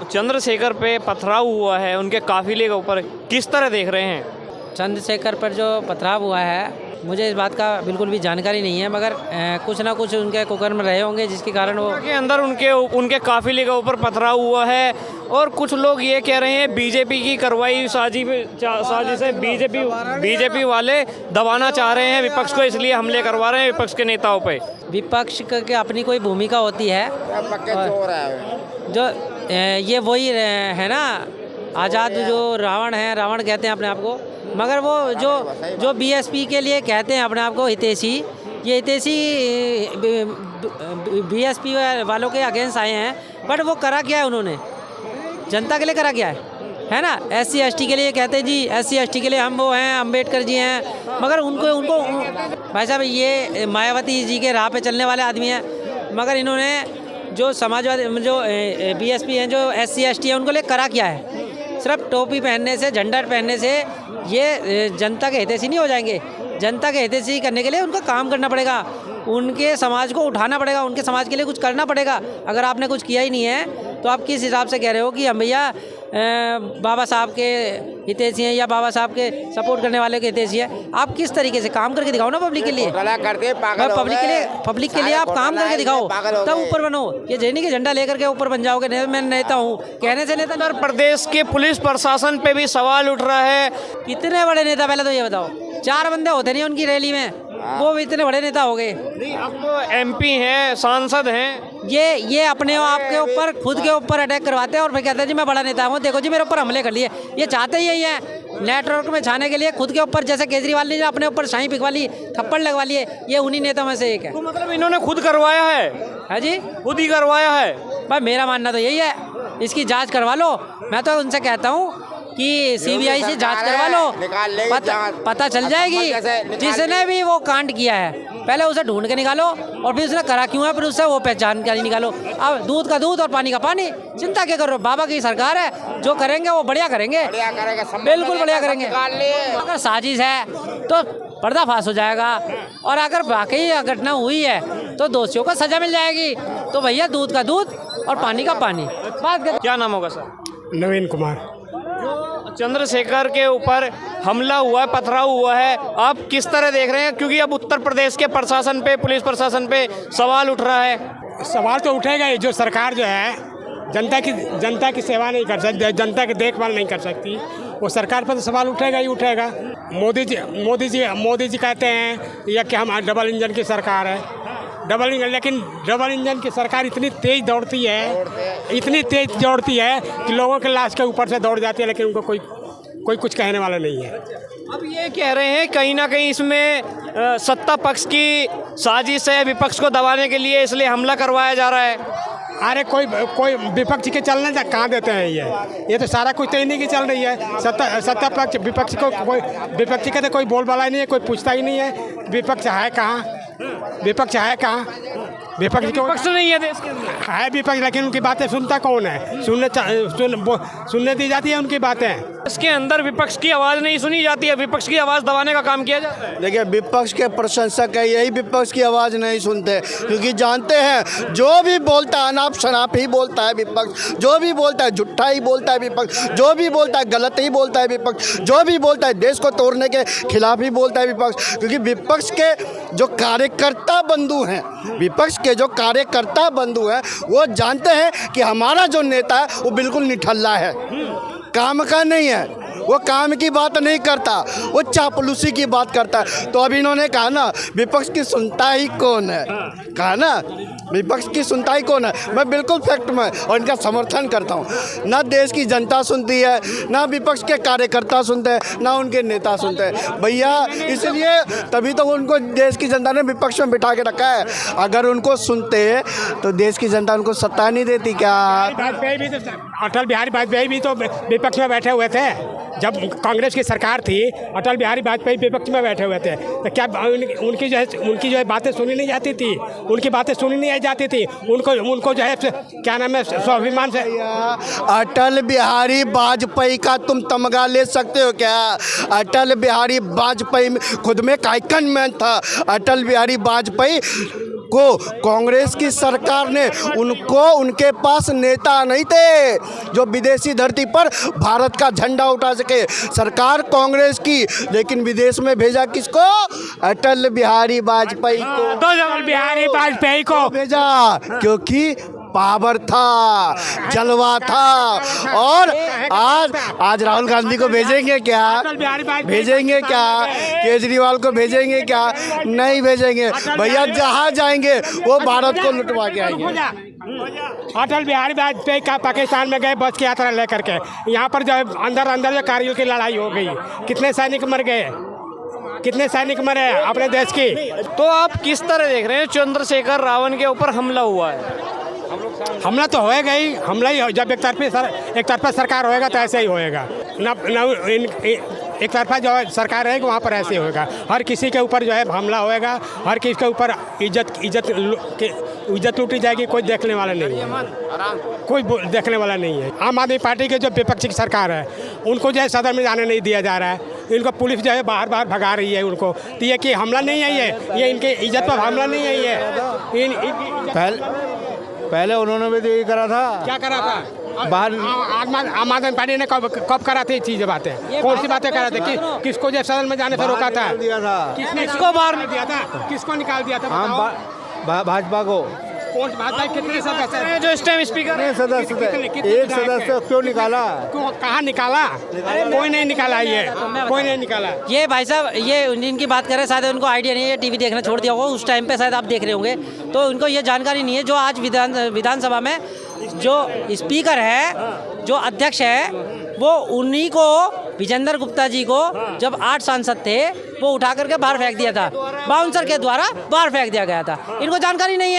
चंद्रशेखर पे पथराव हुआ है, उनके काफिले के ऊपर किस तरह देख रहे हैं? चंद्रशेखर पर जो पथराव हुआ है, मुझे इस बात का बिल्कुल भी जानकारी नहीं है, मगर कुछ ना कुछ उनके कुकर्म रहे होंगे जिसके कारण वो के अंदर उनके काफिले के ऊपर पथराव हुआ है। और कुछ लोग ये कह रहे हैं बीजेपी की करवाई साजिश है, बीजेपी वाले दबाना चाह रहे हैं विपक्ष को, इसलिए हमले करवा रहे हैं विपक्ष के नेताओं पे। विपक्ष की अपनी कोई भूमिका होती है, जो ये वही है ना, आज़ाद जो रावण है, रावण कहते हैं अपने आप को, मगर वो जो बीएसपी के लिए कहते हैं अपने आप को हितैषी, ये हितैषी बीएसपी वालों के अगेंस्ट आए हैं। बट वो करा क्या है उन्होंने, जनता के लिए करा क्या है ना? SC ST के लिए कहते हैं जी, SC ST के लिए हम वो हैं, अम्बेडकर जी हैं, मगर उनको भाई साहब ये मायावती जी के राह पे चलने वाले आदमी हैं, मगर इन्होंने जो समाजवादी जो बीएसपी हैं, जो SC ST है, उनको लिए करा क्या है? सिर्फ टोपी पहनने से, झंडा पहनने से ये जनता के हितैषी नहीं हो जाएंगे। जनता के हितैषी करने के लिए उनको काम करना पड़ेगा, उनके समाज को उठाना पड़ेगा, उनके समाज के लिए कुछ करना पड़ेगा। अगर आपने कुछ किया ही नहीं है तो आप किस हिसाब से कह रहे हो कि हम भैया बाबा साहब के हितैषी हैं या बाबा साहब के सपोर्ट करने वाले के हितैषी हैं? आप किस तरीके से काम करके दिखाओ ना पब्लिक के लिए, पब्लिक के लिए आप काम करके दिखाओ, तब ऊपर बनो। ये जैनी के झंडा लेकर के ऊपर बन जाओगे मैं नेता हूँ कहने से नेता। उत्तर प्रदेश के पुलिस प्रशासन पे भी सवाल उठ रहा है। कितने बड़े नेता, पहले तो ये बताओ, 4 बंदे होते नहीं उनकी रैली में, वो भी इतने बड़े नेता हो गए। नहीं, अब तो MP हैं, सांसद हैं, ये अपने आप के ऊपर, खुद के ऊपर अटैक करवाते हैं और फिर कहते हैं जी मैं बड़ा नेता हूँ, देखो जी मेरे ऊपर हमले कर लिए। ये चाहते ही यही है, नेटवर्क में छाने के लिए खुद के ऊपर, जैसे केजरीवाल ने अपने ऊपर शाही पिघवा ली, थप्पड़ लगवा लिए, ये उन्हीं नेताओं में से एक है। तो मतलब इन्होंने खुद करवाया है जी, खुद ही करवाया है। भाई मेरा मानना तो यही है, इसकी जांच करवा लो। मैं तो उनसे कहता हूँ कि CBI से जांच करवा लो, पता चल जाएगी जिसने भी वो कांड किया है, पहले उसे ढूंढ के निकालो और फिर उसने करा क्यों है, फिर उससे वो जानकारी निकालो। अब दूध का दूध और पानी का पानी, चिंता क्या करो, बाबा की सरकार है, जो करेंगे वो बढ़िया करेंगे, बिल्कुल बढ़िया करेंगे। अगर साजिश है तो पर्दाफाश हो जाएगा, और अगर वाकई घटना हुई है तो दोषियों को सजा मिल जाएगी। तो भैया दूध का दूध और पानी का पानी। बात कर। क्या नाम होगा सर? नवीन कुमार। चंद्रशेखर के ऊपर हमला हुआ है, पथराव हुआ है, आप किस तरह देख रहे हैं? क्योंकि अब उत्तर प्रदेश के प्रशासन पे, पुलिस प्रशासन पे सवाल उठ रहा है। सवाल तो उठेगा ही, जो सरकार जो है जनता की सेवा नहीं कर सकती, जनता की देखभाल नहीं कर सकती, वो सरकार पर तो सवाल उठेगा ही उठेगा। मोदी जी कहते हैं या कि हम डबल इंजन की सरकार है, लेकिन डबल इंजन की सरकार इतनी तेज दौड़ती है कि लोगों के लाश के ऊपर से दौड़ जाती है, लेकिन उनको कोई कुछ कहने वाला नहीं है। अब ये कह रहे हैं कहीं ना कहीं इसमें सत्ता पक्ष की साजिश है, विपक्ष को दबाने के लिए, इसलिए हमला करवाया जा रहा है। अरे कोई विपक्ष के चलने कहाँ देते हैं? ये तो सारा कुछ तो इन्हीं की चल रही है। सत्ता पक्ष विपक्ष का तो कोई बोल बाला ही नहीं है, कोई पूछता ही नहीं है विपक्ष है कहाँ। विपक्ष नहीं है देश के अंदर, है विपक्ष, लेकिन उनकी बातें सुनता कौन है? सुनने दी जाती है उनकी बातें। इसके अंदर विपक्ष की आवाज़ नहीं सुनी जाती है, विपक्ष की आवाज़ दबाने का काम किया जाता है। देखिए, विपक्ष के प्रशंसक है, यही विपक्ष की आवाज़ नहीं सुनते, क्योंकि जानते हैं जो भी बोलता है अनाप शनाप ही बोलता है विपक्ष, जो भी बोलता है झूठा ही बोलता है विपक्ष, जो भी बोलता है गलत ही बोलता है विपक्ष, जो भी बोलता है देश को तोड़ने के खिलाफ ही बोलता है विपक्ष। क्योंकि विपक्ष के जो कार्यकर्ता बंधु हैं, वो जानते हैं कि हमारा जो नेता है वो बिल्कुल निठल्ला है, काम का नहीं है, वो काम की बात नहीं करता, वो चापलूसी की बात करता है। तो अभी इन्होंने कहा ना विपक्ष की सुनता ही कौन है, कहा ना विपक्ष की सुनता ही कौन है। मैं बिल्कुल फैक्ट में और इनका समर्थन करता हूँ। ना देश की जनता सुनती है, ना विपक्ष के कार्यकर्ता सुनते हैं, ना उनके नेता सुनते हैं भैया। इसलिए तभी तो उनको देश की जनता ने विपक्ष में बिठा के रखा है। अगर उनको सुनते तो देश की जनता उनको सत्ता नहीं देती क्या? अटल बिहारी वाजपेयी भी तो विपक्ष में बैठे हुए थे जब कांग्रेस की सरकार थी। अटल बिहारी वाजपेयी विपक्ष में बैठे हुए थे, तो क्या उनकी जो है बातें सुनी नहीं जाती थी? उनकी बातें सुनी नहीं जाती थी, उनको जो है क्या नाम है स्वाभिमान से। अटल बिहारी वाजपेयी का तुम तमगा ले सकते हो क्या? अटल बिहारी वाजपेयी खुद में एक आइकन मैन था। अटल बिहारी वाजपेयी उनको कांग्रेस की सरकार ने उनको उनके पास नेता नहीं थे जो विदेशी धरती पर भारत का झंडा उठा सके। सरकार कांग्रेस की, लेकिन विदेश में भेजा किसको? अटल बिहारी वाजपेयी को। अटल बिहारी वाजपेयी को भेजा क्योंकि पावर था, जलवा था। और आज राहुल गांधी को भेजेंगे क्या? भेजेंगे क्या? केजरीवाल को भेजेंगे क्या? नहीं भेजेंगे भैया। जहाँ जाएंगे वो भारत को लुटवा के आएंगे। अटल बिहारी वाजपेयी का पाकिस्तान में गए बस की यात्रा लेकर के, यहाँ पर जो अंदर जो कार्यों की लड़ाई हो गई, कितने सैनिक मर गए, कितने सैनिक मरे अपने देश की। तो आप किस तरह देख रहे हैं चंद्रशेखर रावण के ऊपर हमला हुआ है? हमला तो होएगा ही, हमला ही। जब एक तरफा सरकार होएगा तो ऐसे ही होएगा एक तरफा जो सरकार रहेगी वहाँ पर ऐसे ही होएगा। हर किसी के ऊपर जो है हमला होएगा, हर किसी के ऊपर इज्जत लूटी जाएगी। कोई देखने वाला नहीं है, कोई देखने वाला नहीं है। आम आदमी पार्टी के जो विपक्षी की सरकार है उनको जो है सदन में जाने नहीं दिया जा रहा है। इनको पुलिस जो है बाहर भगा रही है उनको। तो ये कि हमला नहीं है, ये इनके इज्जत पर हमला नहीं है। ये पहले उन्होंने भी तो यही करा था। क्या करा था? बाहर आम आदमी पार्टी ने कब करा थी चीजें, बातें कौन सी बातें करा थे? किसको जो सदन में जाने से रोका था? किसने किसको बाहर दिया था? किसको निकाल दिया था? भाजपा को। कौन भाजपा? कितने सदस्य हैं जो इस टाइम स्पीकर है? सदस्य एक सदस्य क्यों निकाला? कहाँ निकाला? कोई नहीं निकाला, ये कोई नहीं निकाला। ये भाई साहब, ये इनकी बात करें, शायद उनको आइडिया नहीं है, टीवी देखना छोड़ दिया होगा उस टाइम पे, शायद आप देख रहे होंगे, तो उनको ये जानकारी नहीं है। जो आज विधानसभा में जो स्पीकर है, जो अध्यक्ष है, वो उन्हीं को, विजेंद्र गुप्ता जी को, जब 8 सांसद थे वो उठा करके बाहर फेंक दिया था, बाउंसर के द्वारा बाहर फेंक दिया गया था। इनको जानकारी नहीं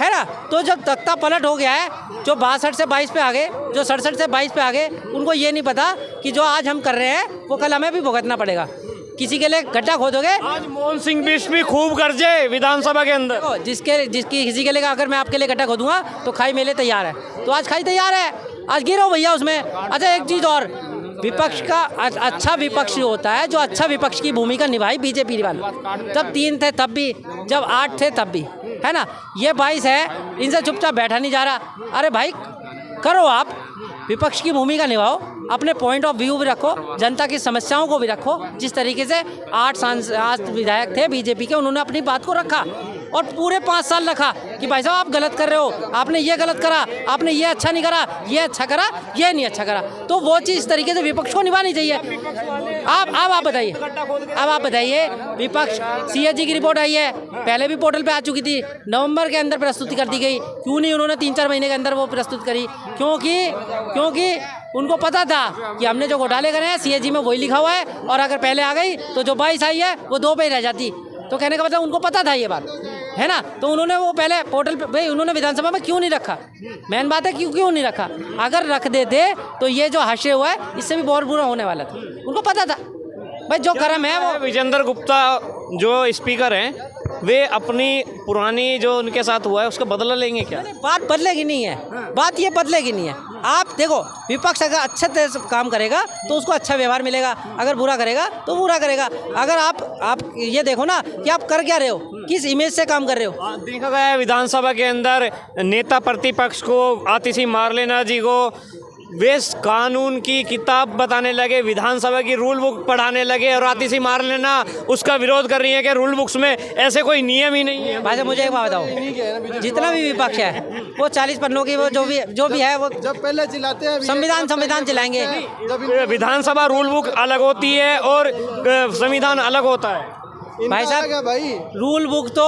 है ना। तो जब तख्ता पलट हो गया है, जो 62 से 22 पे आ गए, जो 67 से 22 पे आ गए, उनको ये नहीं पता कि जो आज हम कर रहे हैं वो कल हमें भी भुगतना पड़ेगा। किसी के लिए गड्ढा खोदोगे। आज मोहन सिंह बिष्ट भी खूब गरजे विधानसभा के अंदर। जिसकी किसी के लिए अगर मैं आपके लिए गड्ढा खोदूंगा तो खाई मेले तैयार है, तो आज खाई तैयार है, आज गिरो भैया उसमें। अच्छा एक चीज़ और, विपक्ष का अच्छा विपक्ष होता है जो अच्छा विपक्ष की भूमिका निभाई बीजेपी वाले। जब 3 थे तब भी, जब 8 थे तब भी, है ना। ये 22 है, इनसे चुपचाप बैठा नहीं जा रहा। अरे भाई करो, आप विपक्ष की भूमिका निभाओ, अपने पॉइंट ऑफ व्यू भी रखो, जनता की समस्याओं को भी रखो। जिस तरीके से 8 विधायक थे बीजेपी के, उन्होंने अपनी बात को रखा और पूरे 5 साल रखा कि भाई साहब आप गलत कर रहे हो, आपने ये गलत करा, आपने ये अच्छा नहीं करा, ये अच्छा करा, ये नहीं अच्छा करा। तो वो चीज़ इस तरीके से विपक्ष को निभानी चाहिए। आप बताइए, अब आप बताइए, विपक्ष CAG की रिपोर्ट आई है, पहले भी पोर्टल पे आ चुकी थी, नवंबर के अंदर प्रस्तुति कर दी गई। क्यों नहीं उन्होंने 3-4 महीने के अंदर वो प्रस्तुत करी? क्योंकि उनको पता था कि हमने जो घोटाले करे हैं CAG में वही लिखा हुआ है, और अगर पहले आ गई तो जो 22 आई है वो 2 पे ही रह जाती। तो कहने का मतलब उनको पता था ये बात, है ना। तो उन्होंने वो पहले पोर्टल पे, भाई उन्होंने विधानसभा में क्यों नहीं रखा? मेन बात है क्यों नहीं रखा। अगर रख देते तो ये जो हाशिया हुआ है इससे भी बहुत बुरा होने वाला था। उनको पता था भाई जो कर्म है वो। विजेंद्र गुप्ता जो स्पीकर हैं वे अपनी पुरानी जो उनके साथ हुआ है उसका बदला लेंगे क्या? बात बदलेगी नहीं है, बात ये बदलेगी नहीं है। आप देखो, विपक्ष अगर अच्छे तरह से काम करेगा तो उसको अच्छा व्यवहार मिलेगा, अगर बुरा करेगा तो बुरा करेगा। अगर आप ये देखो ना कि आप कर क्या रहे हो, किस इमेज से काम कर रहे हो। देखा गया है विधानसभा के अंदर नेता प्रतिपक्ष को, आतिशी मारलेना जी को, वे कानून की किताब बताने लगे, विधानसभा की रूल बुक पढ़ाने लगे, और आतिशी मारलेना उसका विरोध कर रही है कि रूल बुक्स में ऐसे कोई नियम ही नहीं है। भाई मुझे एक बात बताओ, जितना भी विपक्ष है वो 40 पन्नों की, वो जो भी है, वो जब पहले चिल्लाते हैं संविधान चिल्लाएंगे। विधानसभा रूल बुक अलग होती है और संविधान अलग होता है। भाई साहब, रूल बुक तो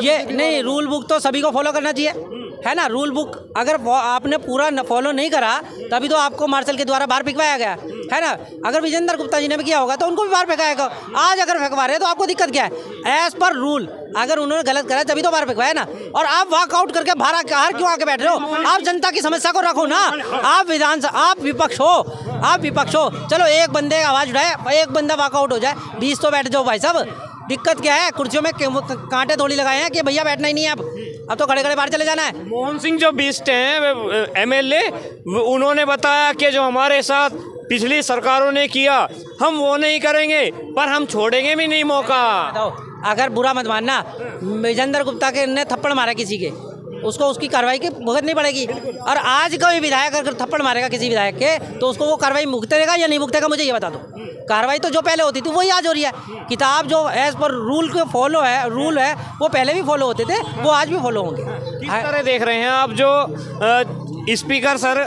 ये नहीं, रूल बुक तो सभी को फॉलो करना चाहिए, है ना। रूल बुक अगर आपने पूरा फॉलो नहीं करा तभी तो आपको मार्शल के द्वारा बाहर फेंकवाया गया, है ना। अगर विजेंद्र गुप्ता जी ने भी किया होगा तो उनको भी बाहर फेंकाएगा। आज अगर फेंकवा रहे हैं तो आपको दिक्कत क्या है? एज पर रूल अगर उन्होंने गलत करा तभी तो बाहर फेंकवाया ना। और आप वॉकआउट करके बाहर क्यों आके बैठ रहे हो? आप जनता की समस्या को रखो ना। आप विपक्ष हो, चलो एक बंदे आवाज़ उठाए, एक बंदा वॉकआउट हो जाए, 20 तो बैठ जाओ भाई साहब। दिक्कत क्या है? कुर्सियों में कांटे थोड़ी लगाए हैं कि भैया बैठना ही नहीं है, अब तो खड़े खड़े बाहर चले जाना है। मोहन सिंह जो बिष्ट हैं MLA, उन्होंने बताया कि जो हमारे साथ पिछली सरकारों ने किया हम वो नहीं करेंगे, पर हम छोड़ेंगे भी नहीं मौका। अगर बुरा मत मानना, विजेंद्र गुप्ता के ने थप्पड़ मारा किसी के, उसको उसकी कार्रवाई की भुगतनी पड़ेगी। और आज कोई विधायक अगर थप्पड़ मारेगा किसी विधायक के, तो उसको वो कार्रवाई भुगतेगा या नहीं भुगतेगा, मुझे ये बता दो। कार्रवाई तो जो पहले होती थी वही आज हो रही है। किताब जो एज पर रूल के फॉलो है, रूल है, वो पहले भी फॉलो होते थे, वो आज भी फॉलो होंगे। किस तरह देख रहे हैं आप जो स्पीकर सर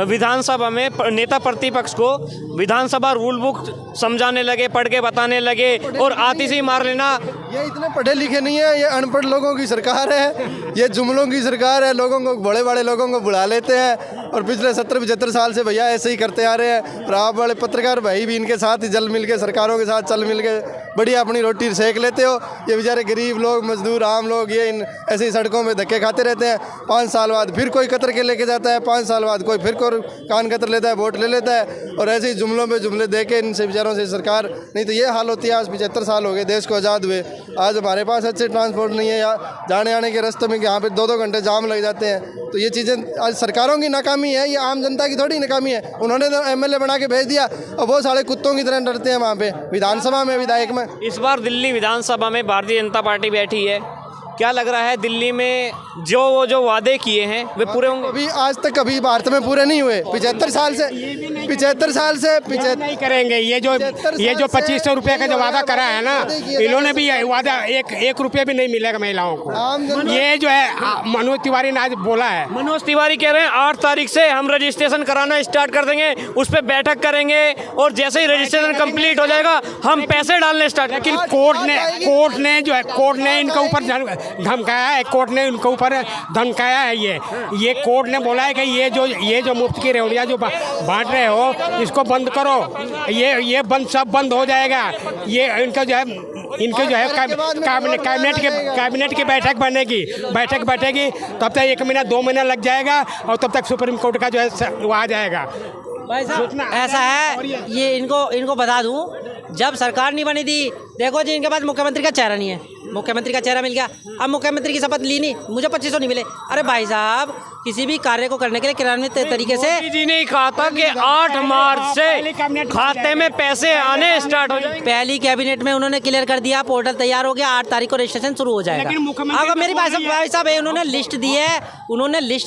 विधानसभा में नेता प्रतिपक्ष को विधानसभा रूल बुक समझाने लगे, पढ़ के बताने लगे और आती से ही मार लेना? ये इतने पढ़े लिखे नहीं है, ये अनपढ़ लोगों की सरकार है, ये जुमलों की सरकार है। लोगों को, बड़े बड़े लोगों को बुला लेते हैं और पिछले 70-75 साल से भैया ऐसे ही करते आ रहे हैं। और आप बड़े पत्रकार भाई भी इनके साथ ही जल मिल के, सरकारों के साथ चल मिल के बढ़िया अपनी रोटी सेक लेते हो। ये बेचारे गरीब लोग, मजदूर, आम लोग, ये इन ऐसे ही सड़कों में धक्के खाते रहते हैं। 5 साल बाद फिर कोई कतर के लेके जाता है, 5 साल बाद कोई फिर कान कतर लेता है, वोट ले लेता है, और ऐसे ही जुमलों पे जुमले दे के इनसे बेचारों से सरकार, नहीं तो ये हाल होती है। आज 75 साल हो गए देश को आज़ाद हुए, आज हमारे पास अच्छे ट्रांसपोर्ट नहीं है, या जाने आने के रास्ते में यहाँ पे 2-2 घंटे जाम लग जाते हैं। तो ये चीज़ें आज सरकारों की नाकामी है, ये आम जनता की थोड़ी नाकामी है। उन्होंने तो MLA बना के भेज दिया, अब वो सारे कुत्तों की तरह डरते हैं वहाँ पे विधानसभा में, विधायक में। इस बार दिल्ली विधानसभा में भारतीय जनता पार्टी बैठी है, क्या लग रहा है दिल्ली में जो वादे किए हैं वे पूरे होंगे? अभी आज तक कभी भारत में पूरे नहीं हुए। 75 साल से नहीं करेंगे। ये जो 2500 रुपये का जो वादा करा है ना, इन्होंने भी वादा एक रुपये भी नहीं मिलेगा महिलाओं को। ये जो है मनोज तिवारी ने आज बोला है। मनोज तिवारी कह रहे हैं 8 तारीख से हम रजिस्ट्रेशन कराना स्टार्ट कर देंगे, उस पर बैठक करेंगे और जैसे ही रजिस्ट्रेशन कंप्लीट हो जाएगा हम पैसे डालने स्टार्ट। लेकिन कोर्ट ने इनके ऊपर धमकाया है, कोर्ट ने उनके ऊपर धमकाया है। ये कोर्ट ने बोला है कि ये जो मुफ्त की रेवड़ियाँ जो बांट रहे हो इसको बंद करो, ये सब बंद हो जाएगा। ये इनके जो है कैबिनेट की बैठक बैठेगी, तब तक 1 महीना 2 महीना लग जाएगा और तब तक सुप्रीम कोर्ट का जो है वो आ जाएगा। भाई साहब ऐसा है, ये इनको बता दूं, जब सरकार नहीं बनी थी, देखो जी इनके पास मुख्यमंत्री का चेहरा नहीं है, मुख्यमंत्री का चेहरा मिल गया, अब मुख्यमंत्री की शपथ ली नहीं, मुझे 2500 नहीं मिले। अरे भाई साहब, किसी भी कार्य को करने के लिए क्रियान्वित तरीके से मोदी जी ने कहा था कि 8 मार्च से खाते में पैसे आने स्टार्ट हो जाएंगे। पहली कैबिनेट में उन्होंने क्लियर कर दिया, पोर्टल तैयार हो गया, 8 तारीख को रजिस्ट्रेशन शुरू हो जाएगा। अब मेरी भाई साहब उन्होंने लिस्ट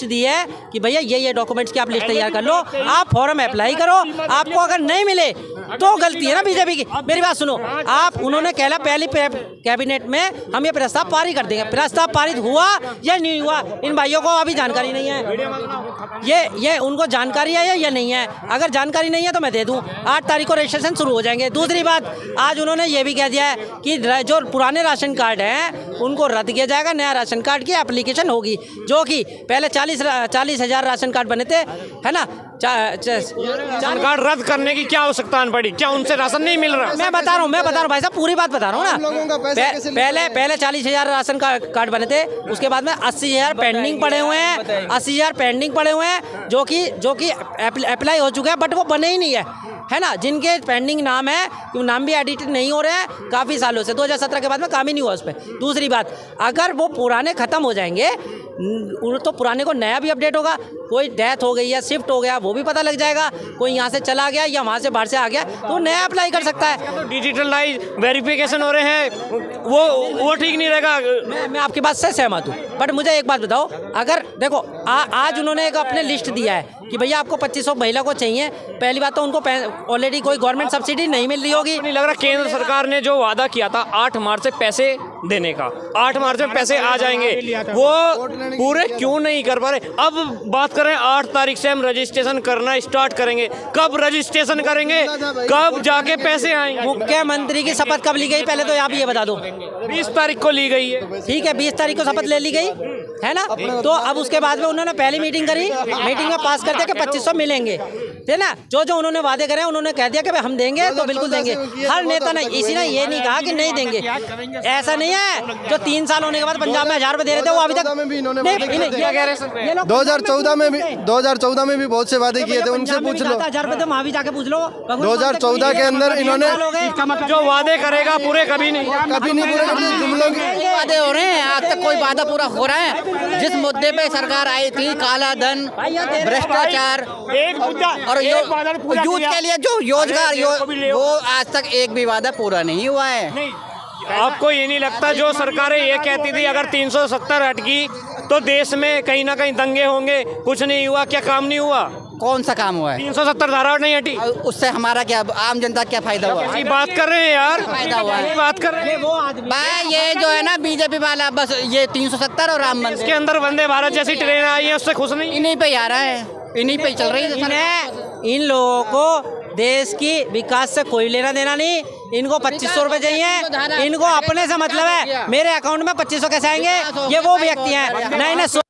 दी है कि भैया ये डॉक्यूमेंट्स की आप लिस्ट तैयार कर लो, आप फॉर्म अप्लाई करो। आपको अगर नहीं मिले तो गलती है ना बीजेपी की। मेरी बात सुनो, आप उन्होंने कहला पहली कैबिनेट में हम ये प्रस्ताव पारित कर देंगे। प्रस्ताव पारित हुआ या नहीं हुआ, इन भाइयों को अभी जानकारी नहीं है। ये उनको जानकारी है या नहीं है। अगर जानकारी नहीं है तो मैं दे दूं, 8 तारीख को रजिस्ट्रेशन शुरू हो जाएंगे। दूसरी बात, आज उन्होंने ये भी कह दिया है कि जो पुराने राशन कार्ड हैं उनको रद्द किया जाएगा, नया राशन कार्ड की एप्लीकेशन होगी, जो कि पहले 40,000 राशन कार्ड बने थे, है ना। राशन कार्ड रद्द करने की क्या आवश्यकता पड़ी? क्या उनसे राशन नहीं मिल रहा? मैं बता रहा हूँ भाई साहब, पूरी बात बता रहा हूँ ना। पहले 40,000 राशन कार्ड बने थे, उसके बाद में 80,000 पेंडिंग पड़े हुए हैं, 80,000 पेंडिंग पड़े हुए हैं, जो कि अप्लाई हो चुके हैं, बट वो बने ही नहीं है ना। जिनके पेंडिंग नाम है, नाम भी एडिटेड नहीं हो रहे हैं काफ़ी सालों से, 2017 के बाद में काम ही नहीं हुआ उस पर। दूसरी बात, अगर वो पुराने ख़त्म हो जाएंगे तो पुराने को नया भी अपडेट होगा। कोई डेथ हो गई या शिफ्ट हो गया वो भी पता लग जाएगा, कोई यहाँ से चला गया या वहाँ से बाहर से आ गया तो नया अप्लाई कर सकता है। तो डिजिटलाइज वेरिफिकेशन हो रहे हैं, वो ठीक नहीं रहेगा। मैं आपकी बात से सहमत हूँ, बट मुझे एक बात बताओ, अगर देखो आज उन्होंने एक अपने लिस्ट दिया है कि भैया आपको 2500 महिला को चाहिए। पहली बात तो उनको ऑलरेडी कोई गवर्नमेंट सब्सिडी नहीं मिल रही होगी। नहीं लग रहा केंद्र सरकार ने जो वादा किया था 8 मार्च से पैसे देने का, 8 मार्च में पैसे आ जाएंगे, वो पूरे क्यों नहीं कर पा रहे? अब बात करें 8 तारीख से हम रजिस्ट्रेशन करना स्टार्ट करेंगे, कब रजिस्ट्रेशन करेंगे, कब जाके पैसे आएंगे? मुख्यमंत्री की शपथ कब ली गई पहले तो आप ये बता दो। 20 तारीख को ली गई है। ठीक है, 20 तारीख को शपथ ले ली गई है ना। तो अब उसके बाद में उन्होंने पहली मीटिंग करी, मीटिंग में पास कर दिया कि 2500 मिलेंगे, है ना। जो उन्होंने वादे करे उन्होंने कह दिया कि भाई हम देंगे तो बिल्कुल देंगे। हर नेता ने इसी ने ये नहीं कहा कि नहीं देंगे। ऐसा नहीं है जो 3 साल होने के बाद पंजाब में 1000 रुपये दे रहे थे वो अभी तक 2014 में भी बहुत से वादे किए थे, उनसे पूछ लो। 1000 रुपये तो वहाँ भी जाके पूछ लो। 2014 के अंदर इन्होंने जो वादे करेगा पूरे कभी नहीं पूरे करते। जुमलों के वादे हो रहे हैं, आज तक कोई वादा पूरा हो रहा है? जिस मुद्दे पे सरकार आई थी, काला धन, भ्रष्टाचार और यूथ के लिए जो रोजगार, वो आज तक एक भी वादा पूरा नहीं हुआ है। आपको ये नहीं लगता जो सरकारें ये कहती थी अगर 370 हटकी तो देश में कहीं ना कहीं दंगे होंगे, कुछ नहीं हुआ, क्या काम नहीं हुआ? कौन सा काम हुआ है? 370 धारा नहीं हटी, और उससे हमारा क्या, आम जनता क्या फायदा हुआ? ये बात कर रहे हैं यार, फायदा हुआ है। ये बात कर रहे हैं। भाई ये जो है ना बीजेपी वाला, बस ये 370 और राम इसके मंदिर, अंदर वंदे भारत जैसी ट्रेन आई है, उससे खुश नहीं? इन्हीं पे ही आ रहा है, इन्हीं पे ही चल रही है। इन्हें इन लोगों को देश की विकास से कोई लेना देना नहीं। इनको 2500 रुपए चाहिए, इनको अपने से मतलब है। मेरे अकाउंट में 2500 कैसे आएंगे? ये वो व्यक्ति हैं नहीं।